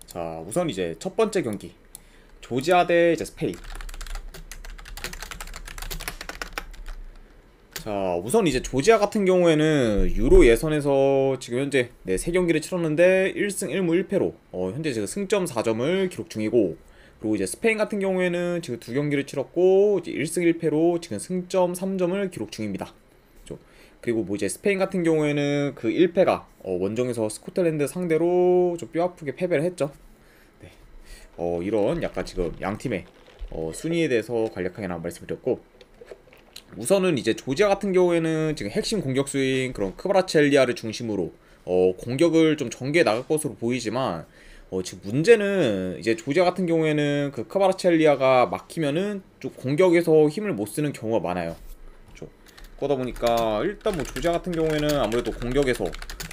자, 우선 이제 첫 번째 경기 조지아 대 이제 스페인. 자, 우선 이제 조지아 같은 경우에는 유로 예선에서 지금 현재 3경기를 치렀는데 1승 1무 1패로 현재 지금 승점 4점을 기록 중이고, 그리고 이제 스페인 같은 경우에는 지금 2경기를 치렀고 이제 1승 1패로 지금 승점 3점을 기록 중입니다. 그리고 뭐 이제 스페인 같은 경우에는 그 1패가 원정에서 스코틀랜드 상대로 좀 뼈아프게 패배를 했죠. 네. 이런 약간 지금 양 팀의 순위에 대해서 간략하게 말씀드렸고, 우선은 이제 조지아 같은 경우에는 지금 핵심 공격수인 그런 크바라첼리아를 중심으로 공격을 좀 전개해 나갈 것으로 보이지만, 지금 문제는 이제 조지아 같은 경우에는 그 크바라첼리아가 막히면은 좀 공격에서 힘을 못 쓰는 경우가 많아요. 그러다 보니까 일단 뭐 조지아 같은 경우에는 아무래도 공격에서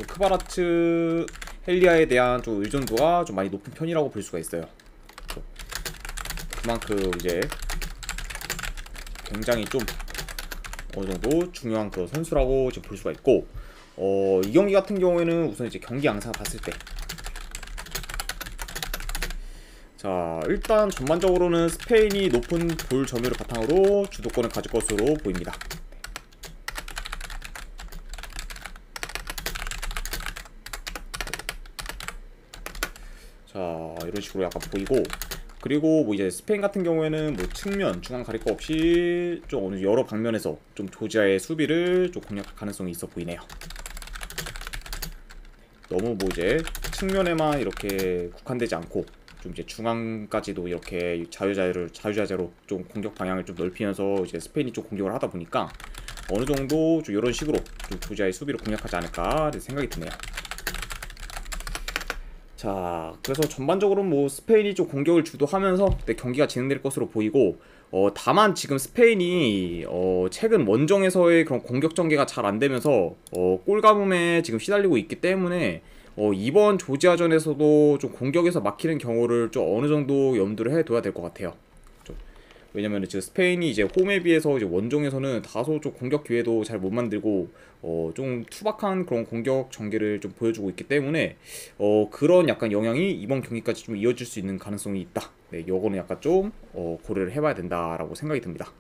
크바라츠헬리아에 대한 좀 의존도가 좀 많이 높은 편이라고 볼 수가 있어요. 그만큼 이제 굉장히 좀 어느 정도 중요한 그런 선수라고 지금 볼 수가 있고, 이 경기 같은 경우에는 우선 이제 경기 양상 봤을 때, 자, 일단 전반적으로는 스페인이 높은 볼 점유율을 바탕으로 주도권을 가질 것으로 보입니다. 자, 이런 식으로 약간 보이고, 그리고 뭐 이제 스페인 같은 경우에는 뭐 측면, 중앙 가릴 거 없이 좀 어느 여러 방면에서 좀 조지아의 수비를 좀 공략할 가능성이 있어 보이네요. 너무 뭐 이제 측면에만 이렇게 국한되지 않고 좀 이제 중앙까지도 이렇게 자유자재로 좀 공격 방향을 좀 넓히면서 이제 스페인이 좀 공격을 하다 보니까 어느 정도 좀 이런 식으로 좀 조지아의 수비를 공략하지 않을까 생각이 드네요. 자, 그래서 전반적으로 뭐 스페인이 좀 공격을 주도하면서 경기가 진행될 것으로 보이고, 다만 지금 스페인이 최근 원정에서의 그런 공격 전개가 잘 안되면서 골감음에 지금 시달리고 있기 때문에 이번 조지아전에서도 좀 공격에서 막히는 경우를 좀 어느 정도 염두를 해둬야 될 것 같아요. 왜냐면 지금 스페인이 이제 홈에 비해서 이제 원정에서는 다소 좀 공격 기회도 잘 못 만들고 좀 투박한 그런 공격 전개를 좀 보여주고 있기 때문에 그런 약간 영향이 이번 경기까지 좀 이어질 수 있는 가능성이 있다. 네, 요거는 약간 좀 고려를 해봐야 된다라고 생각이 듭니다.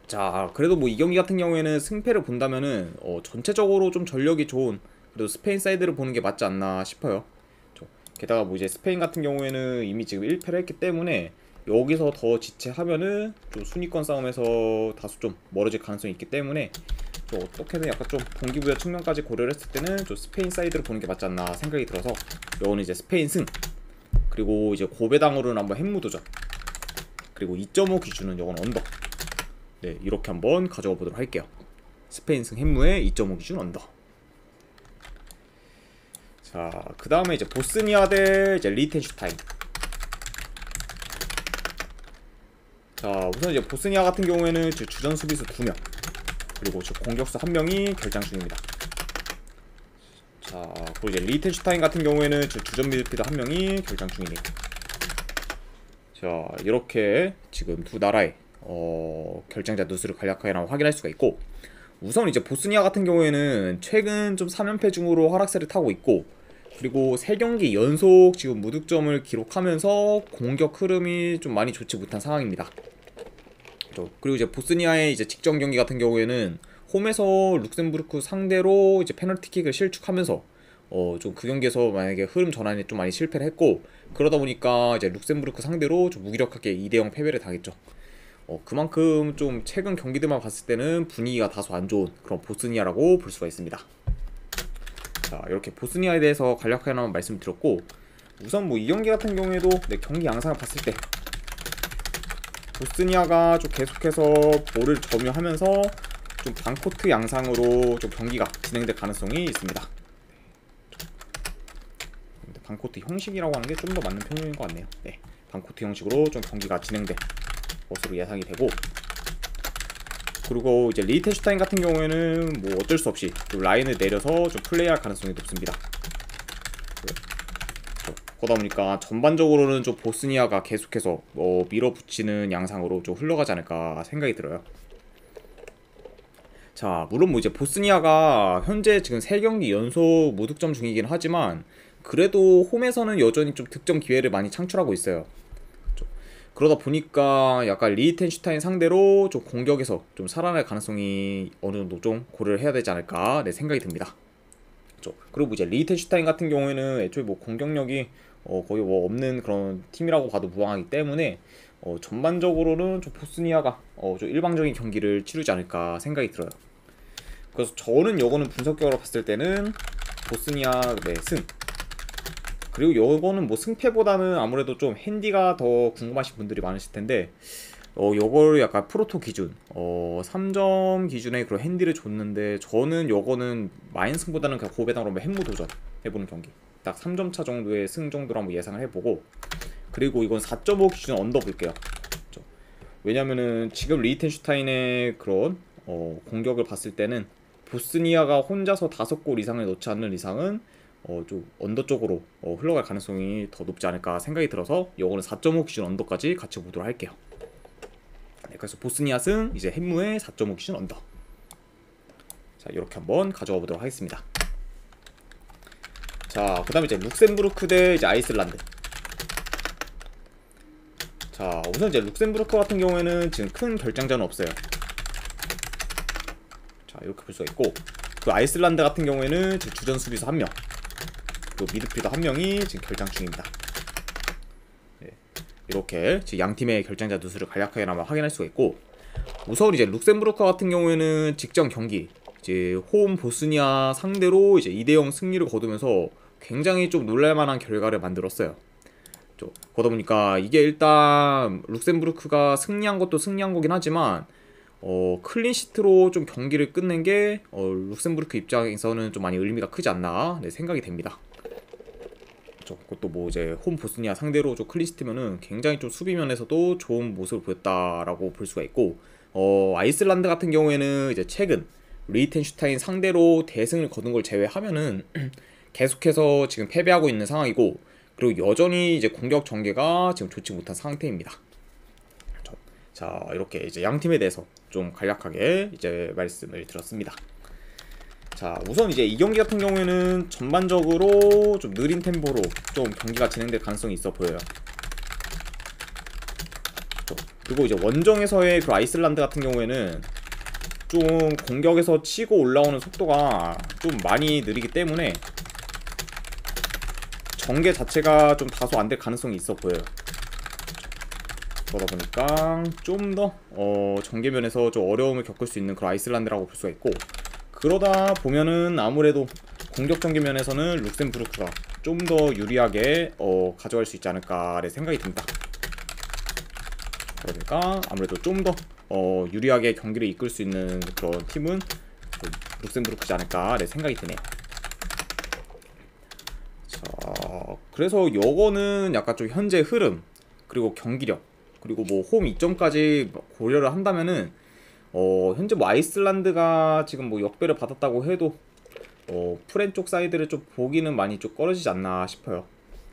자, 그래도 뭐 이 경기 같은 경우에는 승패를 본다면은 전체적으로 좀 전력이 좋은 그래도 스페인 사이드를 보는 게 맞지 않나 싶어요. 게다가 뭐 이제 스페인 같은 경우에는 이미 지금 1패를 했기 때문에 여기서 더 지체하면은 좀 순위권 싸움에서 다소 좀 멀어질 가능성이 있기 때문에 좀 어떻게든 약간 좀 동기부여 측면까지 고려를 했을 때는 좀 스페인 사이드를 보는 게 맞지 않나 생각이 들어서 이거는 이제 스페인 승, 그리고 이제 고배당으로는 한번 핵무 도전, 그리고 2.5 기준은 이건 언더. 네, 이렇게 한번 가져가 보도록 할게요. 스페인 승 핵무에 2.5 기준 언더. 자, 그 다음에 이제 보스니아 대 이제 리텐슈타인. 자, 우선 이제 보스니아 같은 경우에는 주전 수비수 2명, 그리고 공격수 1명이 결장 중입니다. 자, 그리고 이제 리텐슈타인 같은 경우에는 주전 미드필더 1명이 결장 중이네요. 자, 이렇게 지금 두 나라의 결장자 누수를 간략하게 확인할 수가 있고, 우선 이제 보스니아 같은 경우에는 최근 좀 3연패 중으로 하락세를 타고 있고, 그리고 3경기 연속 지금 무득점을 기록하면서 공격 흐름이 좀 많이 좋지 못한 상황입니다. 그리고 이제 보스니아의 이제 직전 경기 같은 경우에는 홈에서 룩셈부르크 상대로 이제 페널티킥을 실축하면서 좀 그 경기에서 만약에 흐름 전환에 좀 많이 실패를 했고, 그러다 보니까 이제 룩셈부르크 상대로 좀 무기력하게 2대0 패배를 당했죠. 그만큼 좀 최근 경기들만 봤을 때는 분위기가 다소 안 좋은 그런 보스니아라고 볼 수가 있습니다. 자, 이렇게 보스니아에 대해서 간략하게 한번 말씀드렸고, 우선 뭐 이 경기 같은 경우에도 경기 양상을 봤을 때 보스니아가 좀 계속해서 볼을 점유하면서 좀 반코트 양상으로 좀 경기가 진행될 가능성이 있습니다. 반코트 형식이라고 하는 게 좀 더 맞는 표현인 것 같네요. 네, 반코트 형식으로 좀 경기가 진행될 것으로 예상이 되고, 그리고 이제 리텐슈타인 같은 경우에는 뭐 어쩔 수 없이 좀 라인을 내려서 좀 플레이할 가능성이 높습니다. 그러다 보니까 전반적으로는 좀 보스니아가 계속해서 밀어붙이는 양상으로 좀 흘러가지 않을까 생각이 들어요. 자, 물론 뭐 이제 보스니아가 현재 지금 3경기 연속 무득점 중이긴 하지만 그래도 홈에서는 여전히 좀 득점 기회를 많이 창출하고 있어요. 그러다 보니까 약간 리히텐슈타인 상대로 좀 공격에서 좀 살아날 가능성이 어느 정도 좀 고려를 해야 되지 않을까 생각이 듭니다. 그리고 이제 리히텐슈타인 같은 경우에는 애초에 뭐 공격력이 거의 뭐 없는 그런 팀이라고 봐도 무방하기 때문에 전반적으로는 좀 보스니아가 좀 일방적인 경기를 치르지 않을까 생각이 들어요. 그래서 저는 요거는 분석적으로 봤을 때는 보스니아 승. 그리고 요거는 뭐 승패보다는 아무래도 좀 핸디가 더 궁금하신 분들이 많으실 텐데 요걸 약간 프로토 기준 3점 기준의 그런 핸디를 줬는데 저는 요거는 마인승보다는 그냥 고배당으로 한번 햄무 도전 해보는 경기 딱 3점 차 정도의 승 정도로 한번 예상을 해보고 그리고 이건 4.5 기준 언더 볼게요. 왜냐면은 지금 리히텐슈타인의 그런 공격을 봤을 때는 보스니아가 혼자서 5골 이상을 넣지 않는 이상은 좀 언더 쪽으로 흘러갈 가능성이 더 높지 않을까 생각이 들어서 요거는 4.5 기준 언더까지 같이 보도록 할게요. 네, 그래서 보스니아 승 이제 햄무의 4.5 기준 언더. 자, 이렇게 한번 가져가 보도록 하겠습니다. 자, 그다음에 이제 룩셈부르크 대 이제 아이슬란드. 자, 우선 이제 룩셈부르크 같은 경우에는 지금 큰 결장자는 없어요. 자, 이렇게 볼 수가 있고, 그 아이슬란드 같은 경우에는 지금 주전 수비수 1명, 또 미드필더 1명이 지금 결장 중입니다. 네, 이렇게 지금 양 팀의 결장자 누수를 간략하게나마 확인할 수가 있고, 우선 이제 룩셈부르크 같은 경우에는 직전 경기 이제 홈 보스니아 상대로 이제 2대0 승리를 거두면서 굉장히 좀 놀랄만한 결과를 만들었어요. 그러다 보니까 이게 일단 룩셈부르크가 승리한 것도 승리한 거긴 하지만 클린시트로 좀 경기를 끝낸 게 룩셈부르크 입장에서는 좀 많이 의미가 크지 않나 생각이 됩니다. 그것도 뭐 이제 홈 보스니아 상대로 좀 클린시트면은 굉장히 좀 수비면에서도 좋은 모습을 보였다라고 볼 수가 있고 아이슬란드 같은 경우에는 이제 최근 리히텐슈타인 상대로 대승을 거둔 걸 제외하면은 계속해서 지금 패배하고 있는 상황이고 그리고 여전히 이제 공격 전개가 지금 좋지 못한 상태입니다. 자, 이렇게 이제 양 팀에 대해서 좀 간략하게 이제 말씀을 드렸습니다. 자, 우선 이제 이 경기 같은 경우에는 전반적으로 좀 느린 템포로 좀 경기가 진행될 가능성이 있어 보여요. 그리고 이제 원정에서의 그 아이슬란드 같은 경우에는 좀 공격에서 치고 올라오는 속도가 좀 많이 느리기 때문에 전개 자체가 좀 다소 안 될 가능성이 있어 보여요. 그러다 보니까 좀 더 전개면에서 좀 어려움을 겪을 수 있는 그런 아이슬란드라고 볼 수가 있고 그러다 보면은 아무래도 공격 전개면에서는 룩셈부르크가 좀 더 유리하게 가져갈 수 있지 않을까라는 생각이 듭니다. 그러니까 아무래도 좀 더 유리하게 경기를 이끌 수 있는 그런 팀은 룩셈부르크지 않을까라는 생각이 드네요. 그래서 요거는 약간 좀 현재 흐름 그리고 경기력 그리고 뭐 홈 이점까지 고려를 한다면은 현재 뭐 아이슬란드가 지금 뭐 역배를 받았다고 해도 프렌 쪽 사이드를 좀 보기는 많이 좀 꺼려지지 않나 싶어요.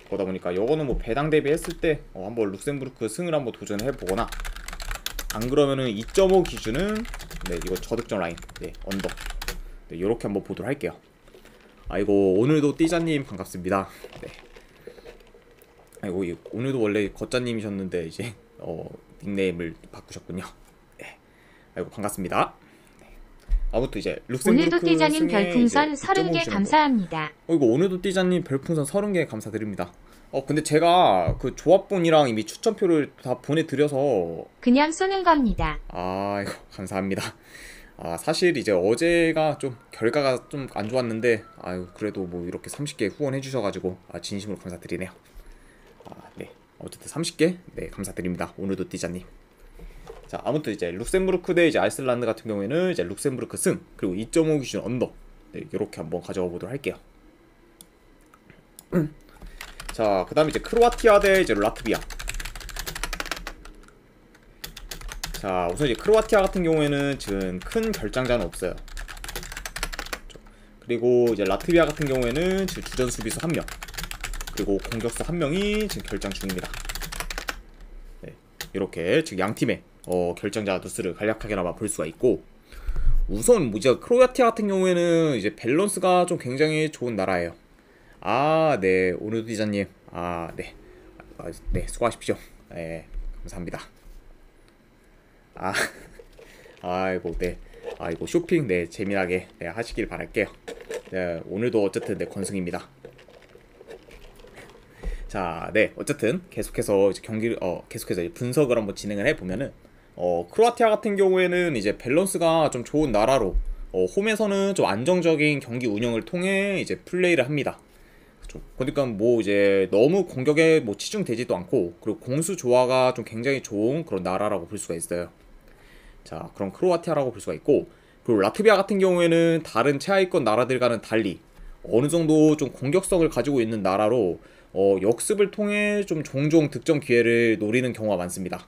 그러다 보니까 요거는 뭐 배당 대비했을 때 한번 룩셈부르크 승을 한번 도전해 보거나 안 그러면은 2.5 기준은 네 이거 저득점 라인 네 언더 네 요렇게 한번 보도록 할게요. 아이고 오늘도 띠자님 반갑습니다. 네. 아이고 오늘도 원래 걷자님이셨는데 이제 닉네임을 바꾸셨군요. 네. 아이고 반갑습니다. 네. 아무튼 이제 룩셈부르크 오늘도 띠자님 별풍선 30개 감사합니다. 이거 오늘도 띠자님 별풍선 30개 감사드립니다. 근데 제가 그 조합분이랑 이미 추천표를 다 보내드려서 그냥 쏘는 겁니다. 이거 감사합니다. 사실 이제 어제가 좀 결과가 좀 안 좋았는데 그래도 뭐 이렇게 30개 후원해 주셔가지고 진심으로 감사드리네요. 네 어쨌든 30개 네 감사드립니다. 오늘도 띠자님. 자 아무튼 이제 룩셈부르크 대 이제 아이슬란드 같은 경우에는 이제 룩셈부르크 승 그리고 2.5 기준 언더 네 이렇게 한번 가져가 보도록 할게요. 자 그 다음에 이제 크로아티아 대 이제 라트비아. 자 우선 이제 크로아티아 같은 경우에는 지금 큰 결장자는 없어요. 그리고 이제 라트비아 같은 경우에는 지금 주전 수비수 1명 그리고 공격수 1명이 지금 결장 중입니다. 네, 이렇게 지금 양 팀의 결장자 누수를 간략하게나마 볼 수가 있고 우선 이제 크로아티아 같은 경우에는 이제 밸런스가 좀 굉장히 좋은 나라예요. 네, 오늘도 기자님. 네. 네, 수고하십시오. 네, 감사합니다. 아, 아이고, 네. 아이고, 쇼핑, 네, 재미나게 네, 하시길 바랄게요. 네, 오늘도 어쨌든 네, 건승입니다. 자, 네, 어쨌든 계속해서 이제 계속해서 이제 분석을 한번 진행을 해보면은, 크로아티아 같은 경우에는 이제 밸런스가 좀 좋은 나라로, 홈에서는 좀 안정적인 경기 운영을 통해 이제 플레이를 합니다. 그러니까 뭐 이제 너무 공격에 뭐 치중되지도 않고, 그리고 공수 조화가 좀 굉장히 좋은 그런 나라라고 볼 수가 있어요. 자, 그럼 크로아티아라고 볼 수가 있고, 그리고 라트비아 같은 경우에는 다른 최하위권 나라들과는 달리 어느 정도 좀 공격성을 가지고 있는 나라로 역습을 통해 좀 종종 득점 기회를 노리는 경우가 많습니다.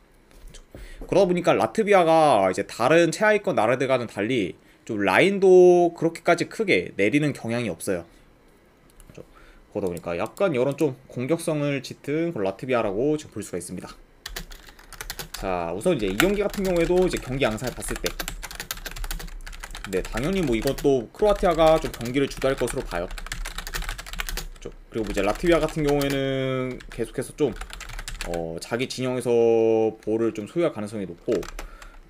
그러다 보니까 라트비아가 이제 다른 최하위권 나라들과는 달리 좀 라인도 그렇게까지 크게 내리는 경향이 없어요. 그러다 보니까 약간 이런 좀 공격성을 짙은 그런 라트비아라고 지금 볼 수가 있습니다. 자, 우선 이제 이 경기 같은 경우에도 이제 경기 양상을 봤을 때, 네, 당연히 뭐 이것도 크로아티아가 좀 경기를 주도할 것으로 봐요. 그리고 이제 라트비아 같은 경우에는 계속해서 좀 자기 진영에서 볼을 좀 소유할 가능성이 높고,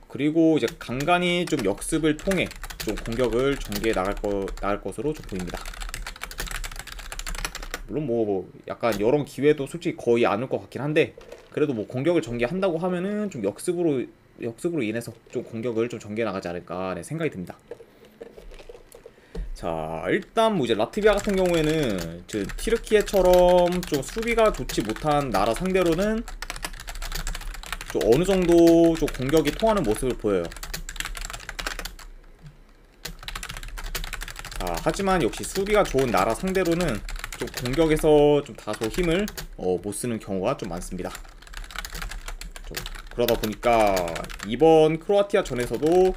그리고 이제 간간히 좀 역습을 통해 좀 공격을 전개해 나갈 것으로 좀 보입니다. 물론 뭐 약간 이런 기회도 솔직히 거의 안 올 것 같긴 한데, 그래도 뭐 공격을 전개한다고 하면은 좀 역습으로 인해서 좀 공격을 좀 전개해 나가지 않을까 생각이 듭니다. 자, 일단 뭐 이제 라트비아 같은 경우에는 티르키예처럼 좀 수비가 좋지 못한 나라 상대로는 좀 어느 정도 좀 공격이 통하는 모습을 보여요. 자, 하지만 역시 수비가 좋은 나라 상대로는 좀 공격에서 좀 다소 힘을 못 쓰는 경우가 좀 많습니다. 그러다 보니까 이번 크로아티아 전에서도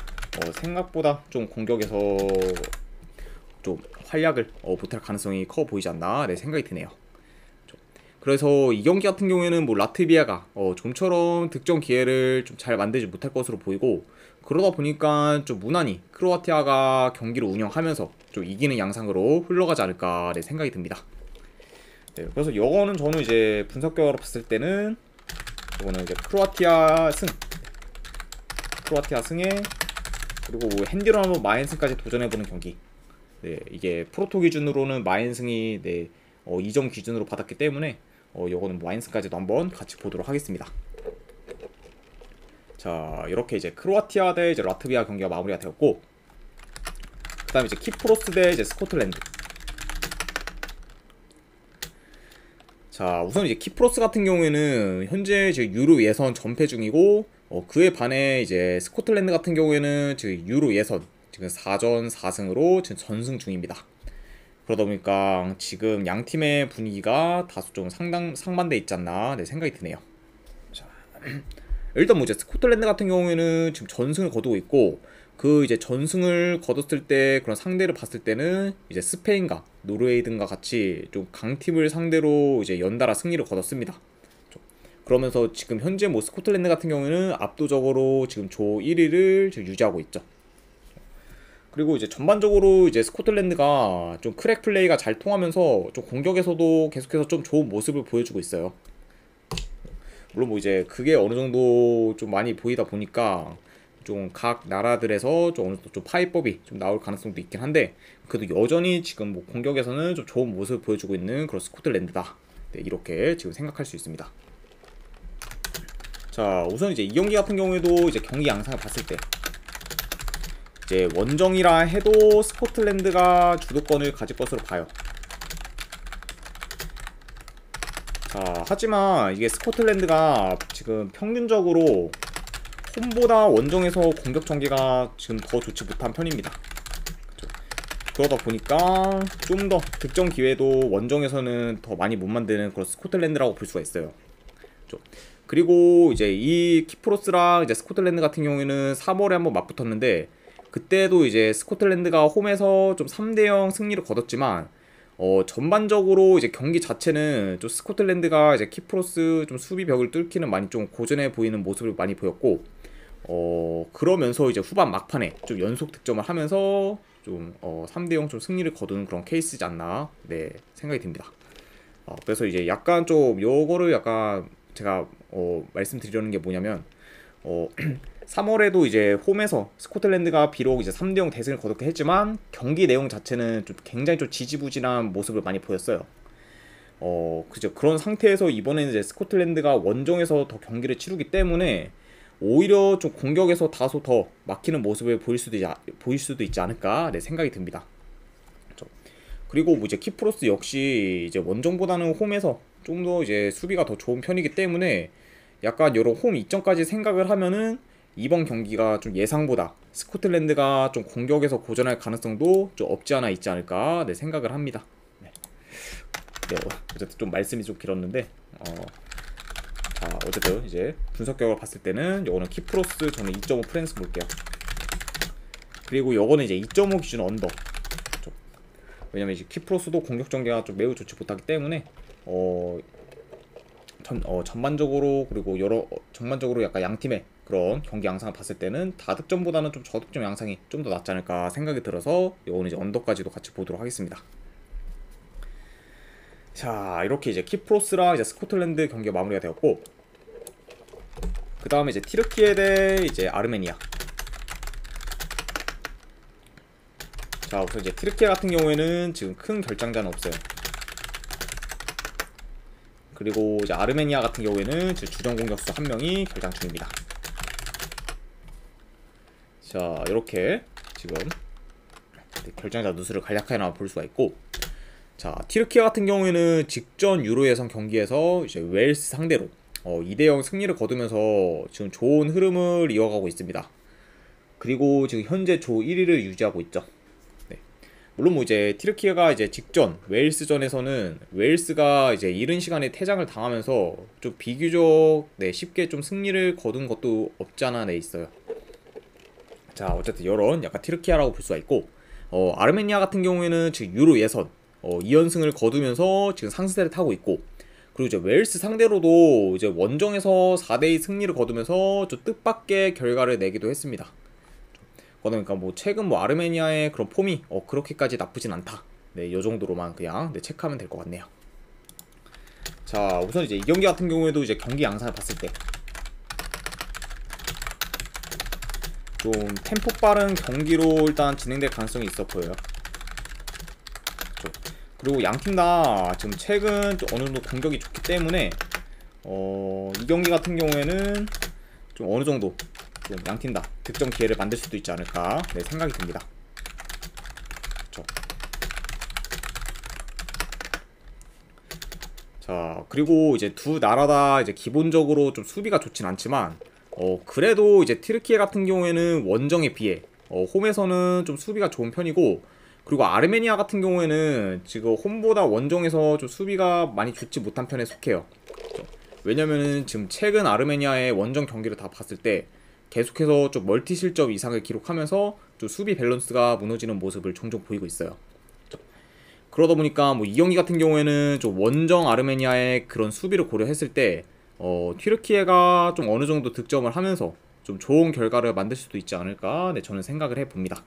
생각보다 좀 공격에서 좀 활약을 못할 가능성이 커 보이지 않나 생각이 드네요. 그래서 이 경기 같은 경우에는 뭐 라트비아가 좀처럼 득점 기회를 좀 잘 만들지 못할 것으로 보이고, 그러다 보니까 좀 무난히 크로아티아가 경기를 운영하면서 좀 이기는 양상으로 흘러가지 않을까 생각이 듭니다. 네, 그래서 이거는 저는 이제 분석 결과로 봤을 때는 이거는 이제 크로아티아 승에, 그리고 뭐 핸디로 마인승까지 도전해보는 경기. 네, 이게 프로토 기준으로는 마인승이 2점 기준으로 받았기 때문에 요거는 마인승까지도 한번 같이 보도록 하겠습니다. 자, 이렇게 이제 크로아티아 대 이제 라트비아 경기가 마무리가 되었고, 그 다음에 이제 키프로스 대 이제 스코틀랜드. 자, 우선 이제 키프로스 같은 경우에는 현재 이제 유로 예선 전패 중이고, 그에 반해 이제 스코틀랜드 같은 경우에는 지금 유로 예선 지금 4전 4승으로 지금 전승 중입니다. 그러다 보니까 지금 양 팀의 분위기가 다소 좀 상반돼 있지 않나 생각이 드네요. 자, 일단 뭐 이제 스코틀랜드 같은 경우에는 지금 전승을 거두고 있고, 그 이제 전승을 거뒀을 때 그런 상대를 봤을 때는 이제 스페인과 노르웨이 등과 같이 좀 강팀을 상대로 이제 연달아 승리를 거뒀습니다. 그러면서 지금 현재 뭐 스코틀랜드 같은 경우에는 압도적으로 지금 조 1위를 지금 유지하고 있죠. 그리고 이제 전반적으로 이제 스코틀랜드가 좀 크랙 플레이가 잘 통하면서 좀 공격에서도 계속해서 좀 좋은 모습을 보여주고 있어요. 물론 뭐 이제 그게 어느 정도 좀 많이 보이다 보니까 좀 각 나라들에서 좀 어느 정도 좀 파이법이 좀 나올 가능성도 있긴 한데, 그래도 여전히 지금 뭐 공격에서는 좀 좋은 모습을 보여주고 있는 그런 스코틀랜드다. 네, 이렇게 지금 생각할 수 있습니다. 자, 우선 이제 이 경기 같은 경우에도 이제 경기 양상을 봤을 때 이제 원정이라 해도 스코틀랜드가 주도권을 가질 것으로 봐요. 자, 하지만 이게 스코틀랜드가 지금 평균적으로 홈보다 원정에서 공격 전개가 지금 더 좋지 못한 편입니다. 그렇죠? 그러다 보니까 좀 더 득점 기회도 원정에서는 더 많이 못 만드는 그런 스코틀랜드라고 볼 수가 있어요. 그렇죠? 그리고 이제 이 키프로스랑 이제 스코틀랜드 같은 경우에는 3월에 한번 맞붙었는데, 그때도 이제 스코틀랜드가 홈에서 좀 3대0 승리를 거뒀지만, 전반적으로 이제 경기 자체는 좀 스코틀랜드가 이제 키프로스 좀 수비벽을 뚫기는 많이 좀 고전해 보이는 모습을 많이 보였고, 그러면서 이제 후반 막판에 좀 연속 득점을 하면서 좀 3대0 좀 승리를 거둔 그런 케이스지 않나 네 생각이 듭니다. 그래서 이제 약간 좀 요거를 약간 제가 말씀드리려는 게 뭐냐면 3월에도 이제 홈에서 스코틀랜드가 비록 이제 3대0 대승을 거뒀긴 했지만 경기 내용 자체는 좀 굉장히 좀 지지부진한 모습을 많이 보였어요. 그죠. 그런 상태에서 이번에는 이제 스코틀랜드가 원정에서 더 경기를 치르기 때문에 오히려 좀 공격에서 다소 더 막히는 모습을 보일 수도 있지 않을까 네, 생각이 듭니다. 그렇죠. 그리고 뭐 이제 키프로스 역시 이제 원정보다는 홈에서 좀 더 이제 수비가 더 좋은 편이기 때문에 약간 여러 홈 이점까지 생각을 하면은 이번 경기가 좀 예상보다 스코틀랜드가 좀 공격에서 고전할 가능성도 좀 없지 않아 있지 않을까 네, 생각을 합니다. 네, 어쨌든 좀 말씀이 좀 길었는데 자, 어쨌든 이제 분석 결과를 봤을 때는 요거는 키프로스 저는 2.5 프랜스 볼게요. 그리고 요거는 이제 2.5 기준 언더. 그렇죠. 왜냐면 이제 키프로스도 공격 전개가 좀 매우 좋지 못하기 때문에 전반적으로 그리고 전반적으로 약간 양 팀의 그런 경기 양상을 봤을 때는 다득점보다는 좀 저득점 양상이 좀 더 낫지 않을까 생각이 들어서 요거는 이제 언더까지도 같이 보도록 하겠습니다. 자, 이렇게 이제 키프로스랑 이제 스코틀랜드 경기가 마무리가 되었고, 그 다음에 이제 티르키에 대 이제 아르메니아. 자, 우선 이제 티르키에 같은 경우에는 지금 큰 결장자는 없어요. 그리고 이제 아르메니아 같은 경우에는 지금 주전 공격수 한 명이 결장 중입니다. 자, 이렇게 지금 결장자 누수를 간략하게 볼 수가 있고, 자, 티르키아 같은 경우에는 직전 유로 예선 경기에서 이제 웨일스 상대로 2대0 승리를 거두면서 지금 좋은 흐름을 이어가고 있습니다. 그리고 지금 현재 조 1위를 유지하고 있죠. 네. 물론 뭐 이제 티르키아가 이제 직전 웨일스전에서는 웨일스가 이제 이른 시간에 퇴장을 당하면서 좀 비교적 쉽게 좀 승리를 거둔 것도 없지 않아 있어요. 자, 어쨌든 이런 약간 티르키아라고 볼 수가 있고, 아르메니아 같은 경우에는 지금 유로 예선 2연승을 거두면서 지금 상승세를 타고 있고, 그리고 이제 웨일스 상대로도 이제 원정에서 4대2 승리를 거두면서 좀 뜻밖의 결과를 내기도 했습니다. 그러니까 뭐 최근 뭐 아르메니아의 그런 폼이 그렇게까지 나쁘진 않다. 네, 요 정도로만 그냥 체크하면 될 것 같네요. 자, 우선 이제 이 경기 같은 경우에도 이제 경기 양상을 봤을 때 좀 템포 빠른 경기로 일단 진행될 가능성이 있어 보여요. 그리고 양팀 다 지금 최근 좀 어느 정도 공격이 좋기 때문에 이 경기 같은 경우에는 좀 어느 정도 좀 양팀 다 득점 기회를 만들 수도 있지 않을까 네, 생각이 듭니다. 그렇죠. 자, 그리고 이제 두 나라 다 이제 기본적으로 좀 수비가 좋진 않지만 그래도 이제 티르키예 같은 경우에는 원정에 비해 홈에서는 좀 수비가 좋은 편이고, 그리고 아르메니아 같은 경우에는 지금 홈보다 원정에서 좀 수비가 많이 좋지 못한 편에 속해요. 왜냐면은 지금 최근 아르메니아의 원정 경기를 다 봤을 때 계속해서 좀 멀티 실점 이상을 기록하면서 좀 수비 밸런스가 무너지는 모습을 종종 보이고 있어요. 그러다 보니까 뭐 이 경기 같은 경우에는 좀 원정 아르메니아의 그런 수비를 고려했을 때 튀르키예가 좀 어느 정도 득점을 하면서 좀 좋은 결과를 만들 수도 있지 않을까 네, 저는 생각을 해봅니다.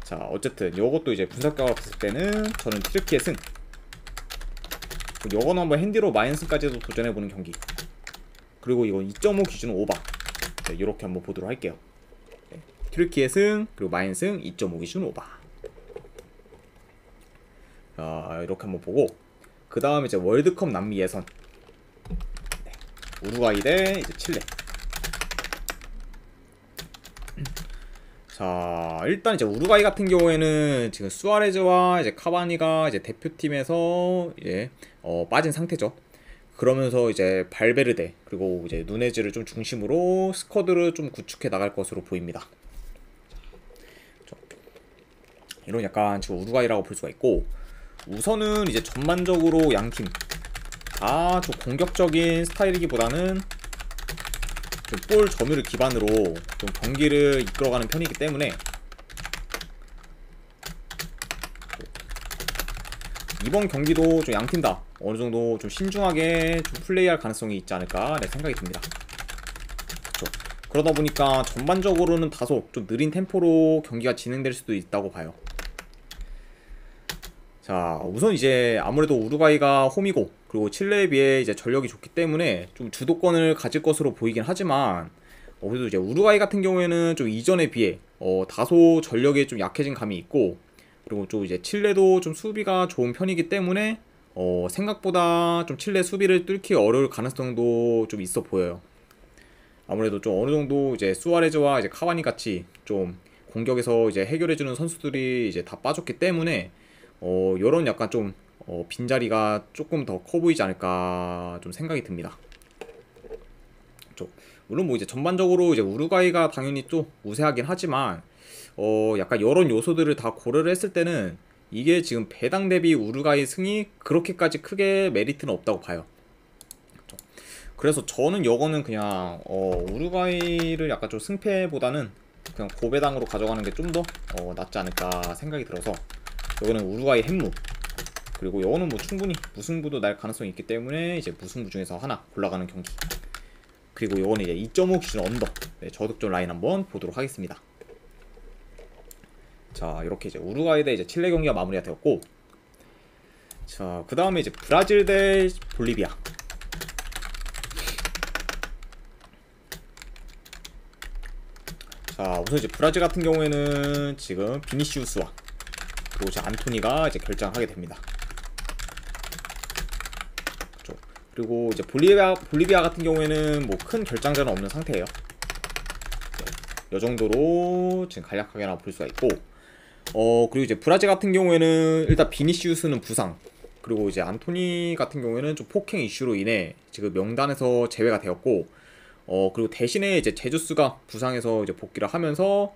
자, 어쨌든 요것도 이제 분석 결과 봤을 때는 저는 튀르키예 승. 요거는 한번 핸디로 마인승까지도 도전해보는 경기. 그리고 이건 2.5 기준 오바. 네, 요렇게 한번 보도록 할게요. 네, 튀르키예 승, 그리고 마인승 2.5 기준 오바. 자, 이렇게 한번 보고, 그 다음에 이제 월드컵 남미 예선. 네, 우루과이 대 이제 칠레. 자, 일단 이제 우루과이 같은 경우에는 지금 수아레즈와 이제 카바니가 이제 대표팀에서 이제 빠진 상태죠. 그러면서 이제 발베르데 그리고 이제 누네즈를 좀 중심으로 스쿼드를 좀 구축해 나갈 것으로 보입니다. 이런 약간 지금 우루과이라고 볼 수가 있고, 우선은 이제 전반적으로 양팀 다 좀 공격적인 스타일이기보다는 좀 볼 점유를 기반으로 좀 경기를 이끌어가는 편이기 때문에 이번 경기도 좀 양팀 다 어느 정도 좀 신중하게 좀 플레이할 가능성이 있지 않을까 네, 생각이 듭니다. 그렇죠. 그러다 보니까 전반적으로는 다소 좀 느린 템포로 경기가 진행될 수도 있다고 봐요. 자, 우선 이제 아무래도 우루과이가 홈이고 그리고 칠레에 비해 이제 전력이 좋기 때문에 좀 주도권을 가질 것으로 보이긴 하지만 그래도 이제 우루과이 같은 경우에는 좀 이전에 비해 다소 전력이 좀 약해진 감이 있고 그리고 좀 이제 칠레도 좀 수비가 좋은 편이기 때문에 생각보다 좀 칠레 수비를 뚫기 어려울 가능성도 좀 있어 보여요. 아무래도 좀 어느 정도 이제 수아레즈와 이제 카바니 같이 좀 공격에서 이제 해결해주는 선수들이 이제 다 빠졌기 때문에 요런 약간 좀 빈자리가 조금 더 커 보이지 않을까 좀 생각이 듭니다. 물론 뭐 이제 전반적으로 이제 우루과이가 당연히 또 우세하긴 하지만 약간 이런 요소들을 다 고려를 했을 때는 이게 지금 배당 대비 우루과이 승이 그렇게까지 크게 메리트는 없다고 봐요. 그래서 저는 요거는 그냥 우루과이를 약간 좀 승패보다는 그냥 고배당으로 가져가는 게 좀 더 낫지 않을까 생각이 들어서 요거는 우루과이 햄무, 그리고 요거는 뭐 충분히 무승부도 날 가능성이 있기 때문에 이제 무승부 중에서 하나 골라가는 경기, 그리고 요거는 이제 2.5 기준 언더, 네, 저득점 라인 한번 보도록 하겠습니다. 자, 이렇게 이제 우루과이 대 이제 칠레 경기가 마무리가 되었고, 자, 그 다음에 이제 브라질 대 볼리비아. 자, 우선 이제 브라질 같은 경우에는 지금 비니시우스와 그리고 이제 안토니가 이제 결장하게 됩니다. 그렇죠. 그리고 이제 볼리비아 같은 경우에는 뭐 큰 결장자는 없는 상태예요. 네, 이 정도로 지금 간략하게나 볼 수가 있고, 그리고 이제 브라질 같은 경우에는 일단 비니시우스는 부상, 그리고 이제 안토니 같은 경우에는 좀 폭행 이슈로 인해 지금 명단에서 제외가 되었고, 그리고 대신에 이제 제주스가 부상해서 이제 복귀를 하면서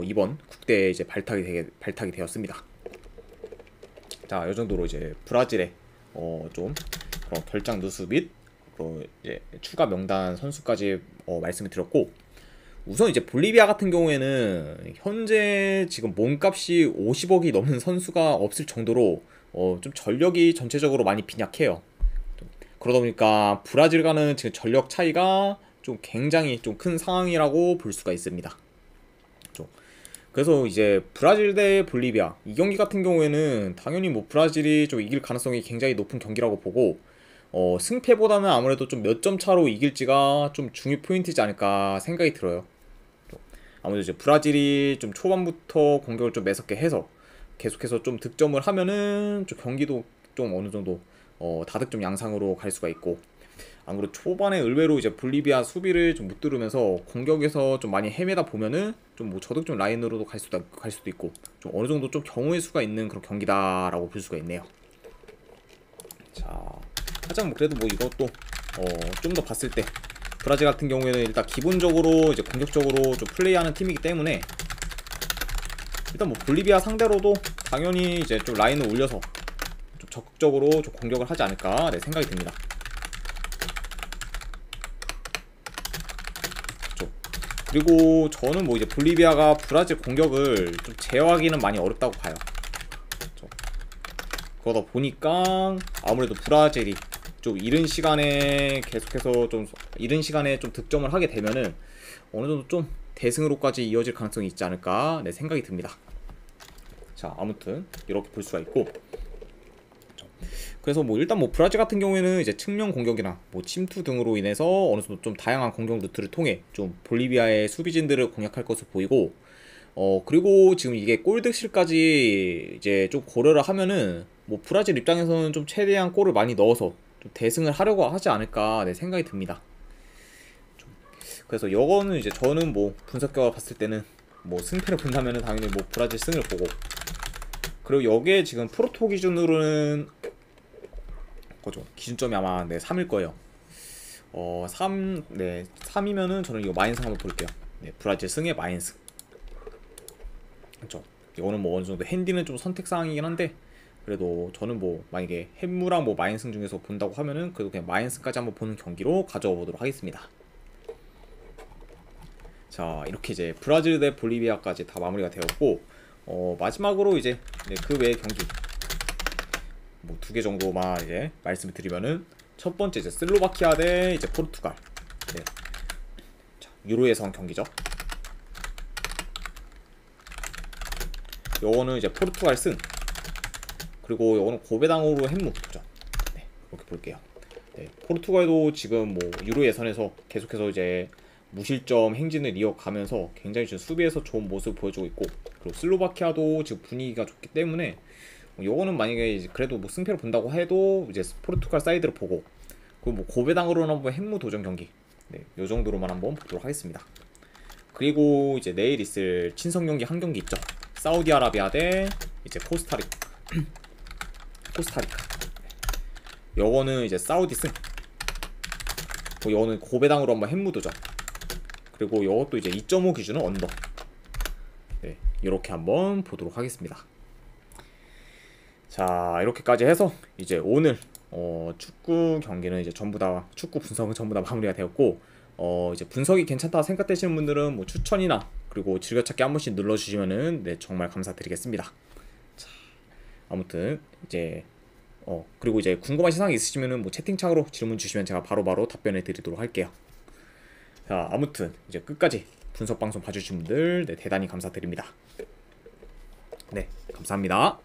이번 국대에 이제 발탁이 되었습니다. 자, 이 정도로 이제 브라질의 좀 결장 누수 및 이제 추가 명단 선수까지 말씀을 드렸고, 우선 이제 볼리비아 같은 경우에는 현재 지금 몸값이 50억이 넘는 선수가 없을 정도로 좀 전력이 전체적으로 많이 빈약해요. 그러다 보니까 브라질과는 지금 전력 차이가 좀 굉장히 좀 큰 상황이라고 볼 수가 있습니다. 그래서 이제 브라질 대 볼리비아 이 경기 같은 경우에는 당연히 뭐 브라질이 좀 이길 가능성이 굉장히 높은 경기라고 보고, 승패보다는 아무래도 좀 몇 점 차로 이길지가 좀 중요 포인트지 않을까 생각이 들어요. 아무래도 이제 브라질이 좀 초반부터 공격을 좀 매섭게 해서 계속해서 좀 득점을 하면은 좀 경기도 좀 어느 정도 다득점 양상으로 갈 수가 있고, 아무래도 초반에 의외로 이제 볼리비아 수비를 좀 못 뚫으면서 공격에서 좀 많이 헤매다 보면은 좀 뭐 저득점 라인으로도 갈 수도 있고, 좀 어느 정도 좀 경우의 수가 있는 그런 경기다라고 볼 수가 있네요. 자, 가장 그래도 뭐 이것도 좀 더 봤을 때 브라질 같은 경우에는 일단 기본적으로 이제 공격적으로 좀 플레이하는 팀이기 때문에 일단 뭐 볼리비아 상대로도 당연히 이제 좀 라인을 올려서 좀 적극적으로 좀 공격을 하지 않을까 생각이 듭니다. 그리고 저는 뭐 이제 볼리비아가 브라질 공격을 좀 제어하기는 많이 어렵다고 봐요. 그러다 보니까 아무래도 브라질이 좀 이른 시간에 계속해서 좀 이른 시간에 좀 득점을 하게 되면은 어느 정도 좀 대승으로까지 이어질 가능성이 있지 않을까 생각이 듭니다. 자, 아무튼 이렇게 볼 수가 있고, 그래서 뭐 일단 뭐 브라질 같은 경우에는 이제 측면 공격이나 뭐 침투 등으로 인해서 어느 정도 좀 다양한 공격 루트를 통해 좀 볼리비아의 수비진들을 공략할 것으로 보이고, 그리고 지금 이게 골득실까지 이제 좀 고려를 하면은 뭐 브라질 입장에서는 좀 최대한 골을 많이 넣어서 좀 대승을 하려고 하지 않을까 생각이 듭니다. 그래서 이거는 이제 저는 뭐 분석 결과 봤을 때는 뭐 승패를 본다면은 당연히 뭐 브라질 승을 보고, 그리고 여기에 지금 프로토 기준으로는 기준점이 아마 3일 거예요. 3이면은 저는 이거 마인승 한번 볼게요. 네, 브라질 승의 마인승. 그렇죠. 이거는 뭐 어느 정도 핸디는 좀 선택 사항이긴 한데, 그래도 저는 뭐 만약에 햄무랑 뭐 마인승 중에서 본다고 하면은 그래도 그냥 마인승까지 한번 보는 경기로 가져와 보도록 하겠습니다. 자, 이렇게 이제 브라질 대 볼리비아까지 다 마무리가 되었고, 마지막으로 이제 그 외의 경기 뭐 2개 정도만 이제 말씀을 드리면은, 첫 번째 이제 슬로바키아 대 이제 포르투갈. 네. 자, 유로 예선 경기죠. 요거는 이제 포르투갈 승, 그리고 요거는 고베당으로 햄무 도전. 네, 그렇게 볼게요. 네, 포르투갈도 지금 뭐 유로 예선에서 계속해서 이제 무실점 행진을 이어가면서 굉장히 지금 수비에서 좋은 모습을 보여주고 있고, 그리고 슬로바키아도 지금 분위기가 좋기 때문에 요거는 만약에 이제 그래도 뭐 승패를 본다고 해도 이제 포르투갈 사이드를 보고, 그리고 뭐 고베당으로는 한번 햄무 도전 경기, 네, 요 정도로만 한번 보도록 하겠습니다. 그리고 이제 내일 있을 친선 경기 한 경기 있죠. 사우디아라비아 대 이제 코스타리카. 코스타리카. 요거는 이제 사우디 승. 요거는 고배당으로 한번 햄무 도전. 그리고 요것도 이제 2.5 기준은 언더. 네, 이렇게 한번 보도록 하겠습니다. 자, 이렇게까지 해서 이제 오늘 축구 경기는 이제 전부 다, 축구 분석은 전부 다 마무리가 되었고, 이제 분석이 괜찮다 생각되시는 분들은 뭐 추천이나 그리고 즐겨찾기 한 번씩 눌러주시면은 네, 정말 감사드리겠습니다. 자, 아무튼 이제 그리고 이제 궁금하신 사항이 있으시면은 뭐 채팅창으로 질문 주시면 제가 바로바로 답변해 드리도록 할게요. 자, 아무튼 이제 끝까지 분석 방송 봐주신 분들 네, 대단히 감사드립니다. 네, 감사합니다.